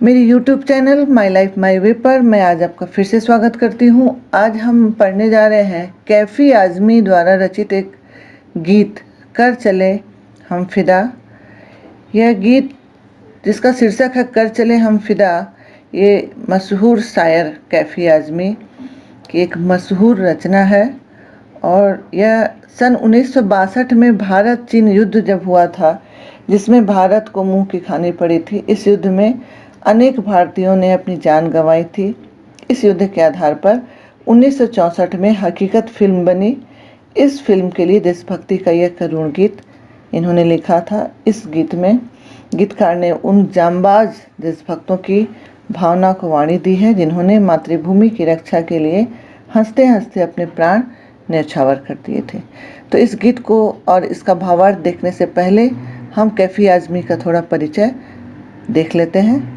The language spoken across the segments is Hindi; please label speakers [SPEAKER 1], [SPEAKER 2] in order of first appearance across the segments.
[SPEAKER 1] मेरी YouTube channel my life my way पर मैं आज आपका फिर से स्वागत करती हूँ। आज हम पढ़ने जा रहे हैं कैफ़ी आज़मी द्वारा रचित एक गीत कर चले हम फिदा। यह गीत जिसका शीर्षक है कर चले हम फिदा, ये मशहूर शायर कैफ़ी आज़मी की एक मशहूर रचना है और यह सन 1962 में भारत चीन युद्ध जब हुआ था, जिसमें भारत को मुंह की खानी पड़ी थी। इस युद्ध में अनेक भारतीयों ने अपनी जान गंवाई थी। इस युद्ध के आधार पर 1964 में हकीकत फिल्म बनी। इस फिल्म के लिए देशभक्ति का यह करुण गीत इन्होंने लिखा था। इस गीत में गीतकार ने उन जांबाज देशभक्तों की भावना को वाणी दी है जिन्होंने मातृभूमि की रक्षा के लिए हंसते हंसते अपने प्राण न्यौछावर कर दिए थे। तो इस गीत को और इसका भावार्थ देखने से पहले हम कैफ़ी आज़मी का थोड़ा परिचय देख लेते हैं।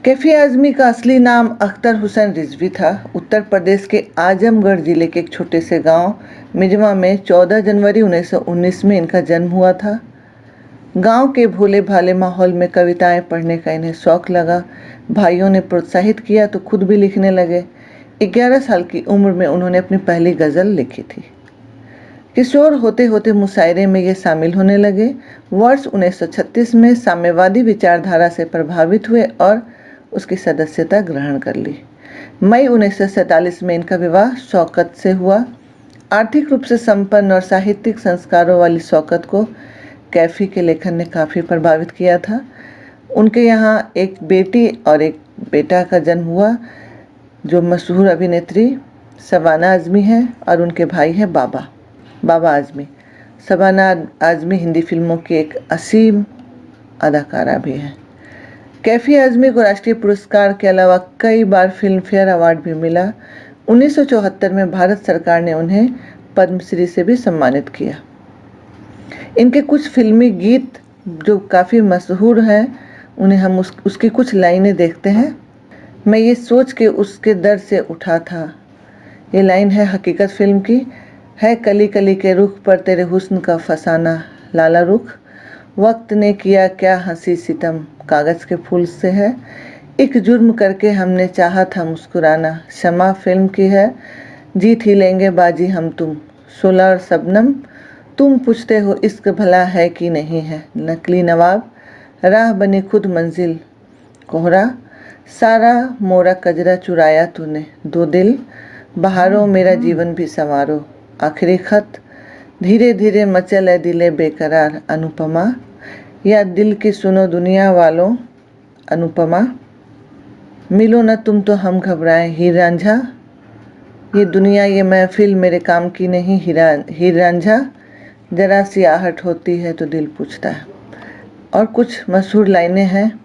[SPEAKER 1] कैफ़ी आज़मी का असली नाम अख्तर हुसैन रिजवी था। उत्तर प्रदेश के आजमगढ़ जिले के एक छोटे से गांव मिजवा में 14 जनवरी 1919 में इनका जन्म हुआ था। गांव के भोले भाले माहौल में कविताएं पढ़ने का इन्हें शौक लगा। भाइयों ने प्रोत्साहित किया तो खुद भी लिखने लगे। 11 साल की उम्र में उन्होंने अपनी पहली गज़ल लिखी थी। किशोर होते होते मुशायरे में ये शामिल होने लगे। वर्ष 1936 में साम्यवादी विचारधारा से प्रभावित हुए और उसकी सदस्यता ग्रहण कर ली। मई 1947 में इनका विवाह शौकत से हुआ। आर्थिक रूप से संपन्न और साहित्यिक संस्कारों वाली शौकत को कैफ़ी के लेखन ने काफ़ी प्रभावित किया था। उनके यहाँ एक बेटी और एक बेटा का जन्म हुआ जो मशहूर अभिनेत्री शबाना आज़मी है और उनके भाई हैं बाबा आज़मी। शबाना आज़मी हिंदी फिल्मों की एक असीम अदाकारा भी है। कैफ़ी आज़मी को राष्ट्रीय पुरस्कार के अलावा कई बार फिल्म फेयर अवार्ड भी मिला। 1974 में भारत सरकार ने उन्हें पद्मश्री से भी सम्मानित किया। इनके कुछ फिल्मी गीत जो काफ़ी मशहूर हैं, उन्हें हम उसकी कुछ लाइनें देखते हैं। मैं ये सोच के उसके दर से उठा था, ये लाइन है हकीकत फिल्म की। है कली कली के रुख पर तेरे हुस्न का फसाना लाला रुख, वक्त ने किया क्या हंसी सितम कागज़ के फूल से है, एक जुर्म करके हमने चाहा था मुस्कुराना शमा फिल्म की है, जीत ही लेंगे बाजी हम तुम शोला और शबनम, तुम पूछते हो इश्क भला है कि नहीं है, नकली नवाब, राह बनी खुद मंजिल कोहरा, सारा मोरा कजरा चुराया तूने दो दिल, बहारो मेरा जीवन भी संवारो, आखिरी खत, धीरे धीरे मचल है दिले बेकरार अनुपमा, या दिल की सुनो दुनिया वालों अनुपमा, मिलो न तुम तो हम घबराएं हीर रांझा, ये दुनिया ये महफिल मेरे काम की नहीं हीर रांझा, जरा सी आहट होती है तो दिल पूछता है। और कुछ मशहूर लाइनें हैं।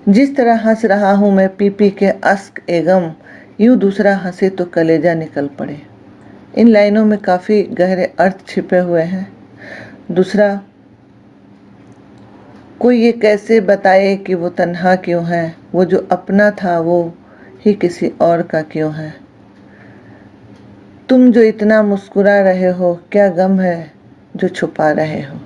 [SPEAKER 1] जिस तरह हंस रहा हूँ मैं पी पी के अश्क ए गम, यूँ दूसरा हंसे तो कलेजा निकल पड़े। इन लाइनों में काफ़ी गहरे अर्थ छिपे हुए हैं। दूसरा, कोई ये कैसे बताए कि वो तन्हा क्यों है, वो जो अपना था वो ही किसी और का क्यों है, तुम जो इतना मुस्कुरा रहे हो क्या गम है जो छुपा रहे हो,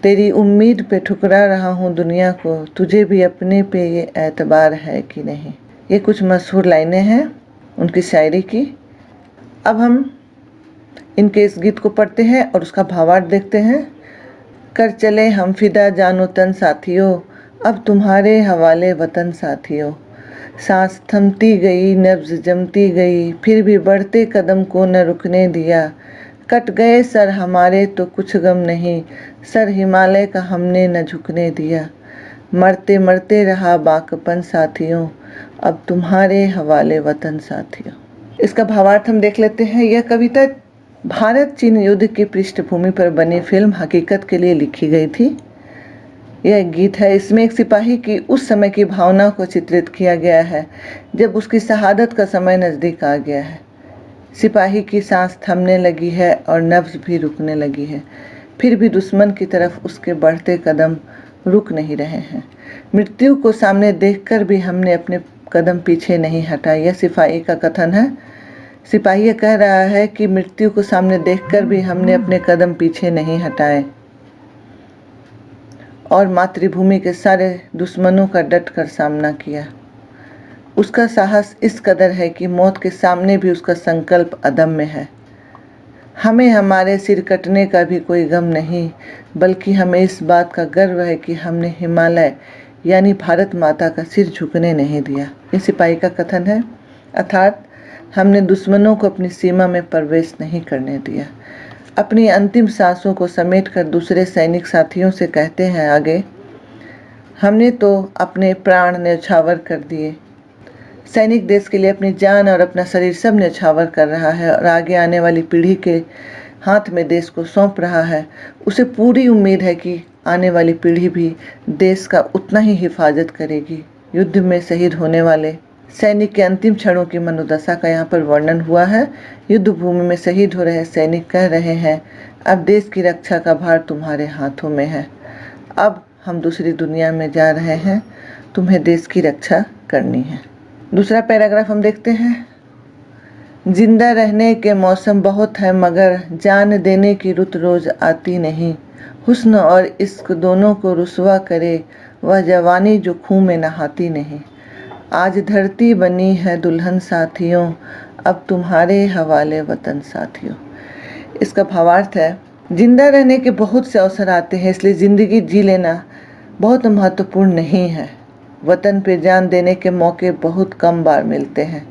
[SPEAKER 1] तेरी उम्मीद पे ठुकरा रहा हूँ दुनिया को, तुझे भी अपने पे ये एतबार है कि नहीं। ये कुछ मशहूर लाइनें हैं उनकी शायरी की। अब हम इनके इस गीत को पढ़ते हैं और उसका भावार्थ देखते हैं। कर चले हम फिदा जानो तन साथियों, अब तुम्हारे हवाले वतन साथियों, सांस थमती गई नब्ज जमती गई, फिर भी बढ़ते कदम को न रुकने दिया, कट गए सर हमारे तो कुछ गम नहीं, सर हिमालय का हमने न झुकने दिया, मरते मरते रहा बाकपन साथियों, अब तुम्हारे हवाले वतन साथियों। इसका भावार्थ हम देख लेते हैं। यह कविता भारत चीन युद्ध की पृष्ठभूमि पर बनी फिल्म हकीकत के लिए लिखी गई थी। यह गीत है, इसमें एक सिपाही की उस समय की भावना को चित्रित किया गया है जब उसकी शहादत का समय नज़दीक आ गया है। सिपाही की सांस थमने लगी है और नब्ज भी रुकने लगी है, फिर भी दुश्मन की तरफ उसके बढ़ते कदम रुक नहीं रहे हैं। मृत्यु को सामने देखकर भी हमने अपने कदम पीछे नहीं हटाए, यह सिपाही का कथन है। सिपाही यह कह रहा है कि मृत्यु को सामने देखकर भी हमने अपने कदम पीछे नहीं हटाए। और मातृभूमि के सारे दुश्मनों का डट कर सामना किया। उसका साहस इस कदर है कि मौत के सामने भी उसका संकल्प अदम्य है। हमें हमारे सिर कटने का भी कोई गम नहीं, बल्कि हमें इस बात का गर्व है कि हमने हिमालय यानी भारत माता का सिर झुकने नहीं दिया। ये सिपाही का कथन है, अर्थात हमने दुश्मनों को अपनी सीमा में प्रवेश नहीं करने दिया। अपनी अंतिम सांसों को समेटकर दूसरे सैनिक साथियों से कहते हैं आगे, हमने तो अपने प्राण न्यौछावर कर दिए। सैनिक देश के लिए अपनी जान और अपना शरीर सब न्यौछावर कर रहा है और आगे आने वाली पीढ़ी के हाथ में देश को सौंप रहा है। उसे पूरी उम्मीद है कि आने वाली पीढ़ी भी देश का उतना ही हिफाजत करेगी। युद्ध में शहीद होने वाले सैनिक के अंतिम क्षणों की मनोदशा का यहाँ पर वर्णन हुआ है। युद्ध भूमि में शहीद हो रहे सैनिक कह रहे हैं, अब देश की रक्षा का भार तुम्हारे हाथों में है। अब हम दूसरी दुनिया में जा रहे हैं, तुम्हें देश की रक्षा करनी है। दूसरा पैराग्राफ हम देखते हैं, जिंदा रहने के मौसम बहुत है मगर जान देने की रुत रोज आती नहीं। हुस्न और इश्क दोनों को रुसवा करे वह जवानी जो खून में नहाती नहीं। आज धरती बनी है दुल्हन साथियों, अब तुम्हारे हवाले वतन साथियों। इसका भावार्थ है, जिंदा रहने के बहुत से अवसर आते हैं, इसलिए जिंदगी जी लेना बहुत महत्वपूर्ण नहीं है। वतन पे जान देने के मौके बहुत कम बार मिलते हैं।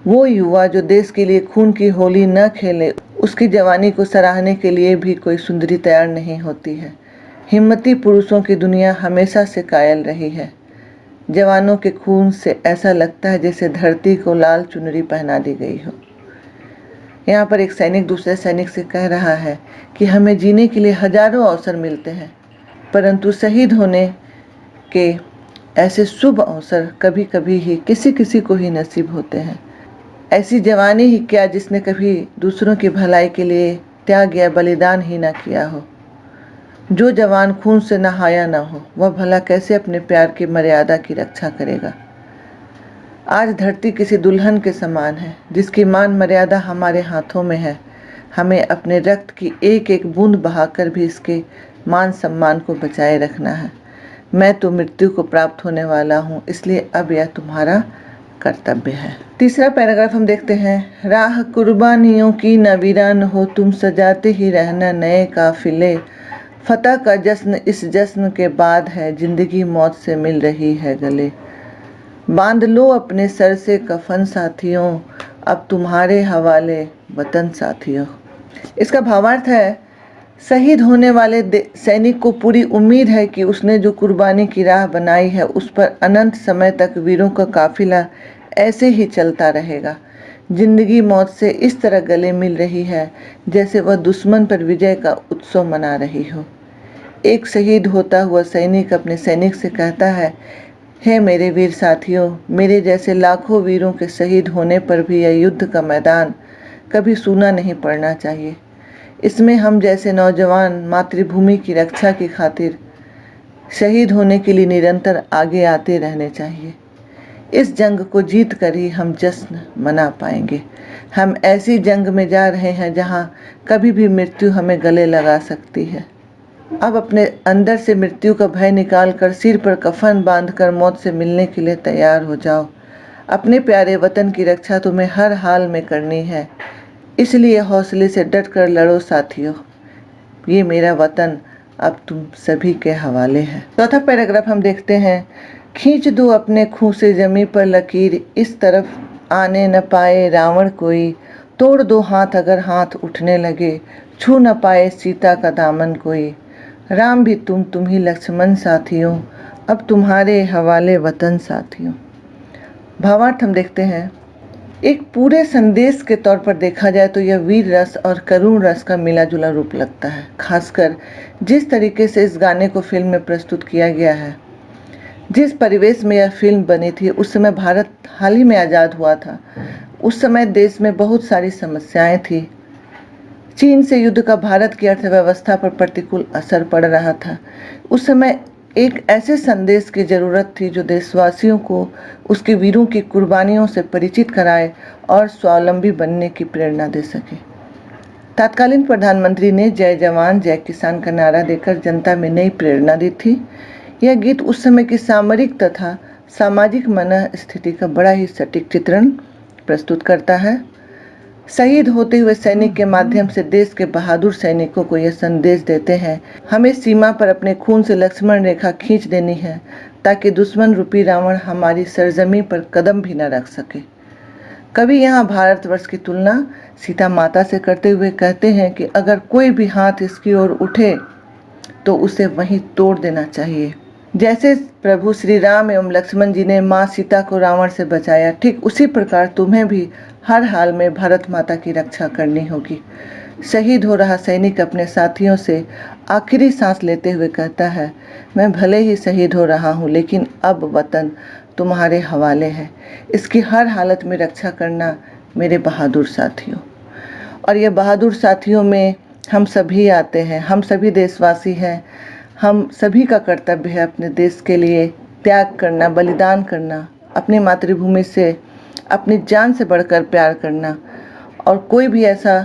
[SPEAKER 1] वो युवा जो देश के लिए खून की होली न खेले, उसकी जवानी को सराहने के लिए भी कोई सुंदरी तैयार नहीं होती है। हिम्मती पुरुषों की दुनिया हमेशा से कायल रही है। जवानों के खून से ऐसा लगता है जैसे धरती को लाल चुनरी पहना दी गई हो। यहाँ पर एक सैनिक दूसरे सैनिक से कह रहा है कि हमें जीने के लिए हजारों अवसर मिलते हैं, परंतु शहीद होने के ऐसे शुभ अवसर कभी कभी ही किसी किसी को ही नसीब होते हैं। ऐसी जवानी ही क्या जिसने कभी दूसरों की भलाई के लिए त्याग या बलिदान ही ना किया हो। जो जवान खून से नहाया ना हो, वह भला कैसे अपने प्यार की मर्यादा की रक्षा करेगा। आज धरती किसी दुल्हन के समान है, जिसकी मान मर्यादा हमारे हाथों में है। हमें अपने रक्त की एक एक बूंद बहाकर भी इसके मान सम्मान को बचाए रखना है। मैं तो मृत्यु को प्राप्त होने वाला हूँ, इसलिए अब यह तुम्हारा कर्तव्य है। तीसरा पैराग्राफ हम देखते हैं, राह कुर्बानियों की न वीरान हो, तुम सजाते ही रहना नए काफिले। फतह का जश्न इस जश्न के बाद है, जिंदगी मौत से मिल रही है गले। बांध लो अपने सर से कफन साथियों, अब तुम्हारे हवाले वतन साथियों। इसका भावार्थ है, शहीद होने वाले सैनिक को पूरी उम्मीद है कि उसने जो कुर्बानी की राह बनाई है उस पर अनंत समय तक वीरों का काफिला ऐसे ही चलता रहेगा। जिंदगी मौत से इस तरह गले मिल रही है जैसे वह दुश्मन पर विजय का उत्सव मना रही हो। एक शहीद होता हुआ सैनिक अपने सैनिक से कहता है, हे मेरे वीर साथियों, मेरे जैसे लाखों वीरों के शहीद होने पर भी यह युद्ध का मैदान कभी सूना नहीं पड़ना चाहिए। इसमें हम जैसे नौजवान मातृभूमि की रक्षा की खातिर शहीद होने के लिए निरंतर आगे आते रहने चाहिए। इस जंग को जीत कर ही हम जश्न मना पाएंगे। हम ऐसी जंग में जा रहे हैं जहां कभी भी मृत्यु हमें गले लगा सकती है। अब अपने अंदर से मृत्यु का भय निकाल कर सिर पर कफन बांधकर मौत से मिलने के लिए तैयार हो जाओ। अपने प्यारे वतन की रक्षा तुम्हें हर हाल में करनी है, इसलिए हौसले से डट कर लड़ो साथियों। ये मेरा वतन अब तुम सभी के हवाले है। चौथा पैराग्राफ हम देखते हैं, खींच दो अपने खूं से जमी पर लकीर, इस तरफ आने न पाए रावण कोई। तोड़ दो हाथ अगर हाथ उठने लगे, छू न पाए सीता का दामन कोई। राम भी तुम ही लक्ष्मण साथियों, अब तुम्हारे हवाले वतन साथियों। भावार्थ हम देखते हैं, एक पूरे संदेश के तौर पर देखा जाए तो यह वीर रस और करुण रस का मिला जुला रूप लगता है। खासकर जिस तरीके से इस गाने को फिल्म में प्रस्तुत किया गया है। जिस परिवेश में यह फिल्म बनी थी, उस समय भारत हाल ही में आज़ाद हुआ था। उस समय देश में बहुत सारी समस्याएं थी। चीन से युद्ध का भारत की अर्थव्यवस्था पर प्रतिकूल असर पड़ रहा था। उस समय एक ऐसे संदेश की जरूरत थी जो देशवासियों को उसके वीरों की कुर्बानियों से परिचित कराए और स्वावलंबी बनने की प्रेरणा दे सके, तत्कालीन प्रधानमंत्री ने जय जवान जय किसान का नारा देकर जनता में नई प्रेरणा दी थी। यह गीत उस समय की सामरिक तथा सामाजिक मनस्थिति का बड़ा ही सटीक चित्रण प्रस्तुत करता है। शहीद होते हुए सैनिक के माध्यम से देश के बहादुर सैनिकों को यह संदेश देते हैं, हमें सीमा पर अपने खून से लक्ष्मण रेखा खींच देनी है ताकि दुश्मन रूपी रावण हमारी सरजमी पर कदम भी न रख सके। कवि यहाँ भारतवर्ष की तुलना सीता माता से करते हुए कहते हैं कि अगर कोई भी हाथ इसकी ओर उठे तो उसे वहीं तोड़ देना चाहिए। जैसे प्रभु श्री राम एवं लक्ष्मण जी ने माँ सीता को रावण से बचाया, ठीक उसी प्रकार तुम्हें भी हर हाल में भारत माता की रक्षा करनी होगी। शहीद हो रहा सैनिक अपने साथियों से आखिरी सांस लेते हुए कहता है, मैं भले ही शहीद हो रहा हूँ लेकिन अब वतन तुम्हारे हवाले है, इसकी हर हालत में रक्षा करना मेरे बहादुर साथियों। और ये बहादुर साथियों में हम सभी आते हैं, हम सभी देशवासी हैं। हम सभी का कर्तव्य है अपने देश के लिए त्याग करना, बलिदान करना, अपनी मातृभूमि से अपनी जान से बढ़कर प्यार करना। और कोई भी ऐसा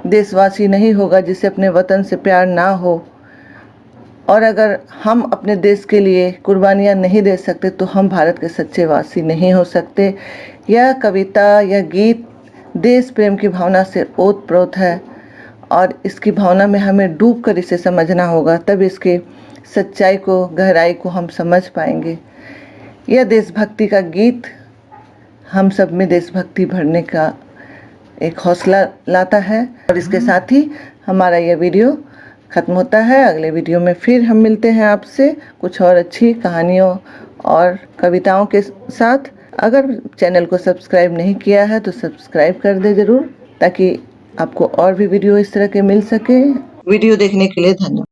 [SPEAKER 1] देशवासी नहीं होगा जिसे अपने वतन से प्यार ना हो। और अगर हम अपने देश के लिए कुर्बानियाँ नहीं दे सकते तो हम भारत के सच्चे वासी नहीं हो सकते। यह कविता, यह गीत देश प्रेम की भावना से ओतप्रोत है और इसकी भावना में हमें डूबकर इसे समझना होगा, तब इसके सच्चाई को, गहराई को हम समझ पाएंगे। यह देशभक्ति का गीत हम सब में देशभक्ति भरने का एक हौसला लाता है। और इसके साथ ही हमारा यह वीडियो ख़त्म होता है। अगले वीडियो में फिर हम मिलते हैं आपसे कुछ और अच्छी कहानियों और कविताओं के साथ। अगर चैनल को सब्सक्राइब नहीं किया है तो सब्सक्राइब कर दे ज़रूर, ताकि आपको और भी वीडियो इस तरह के मिल सके। वीडियो देखने के लिए धन्यवाद।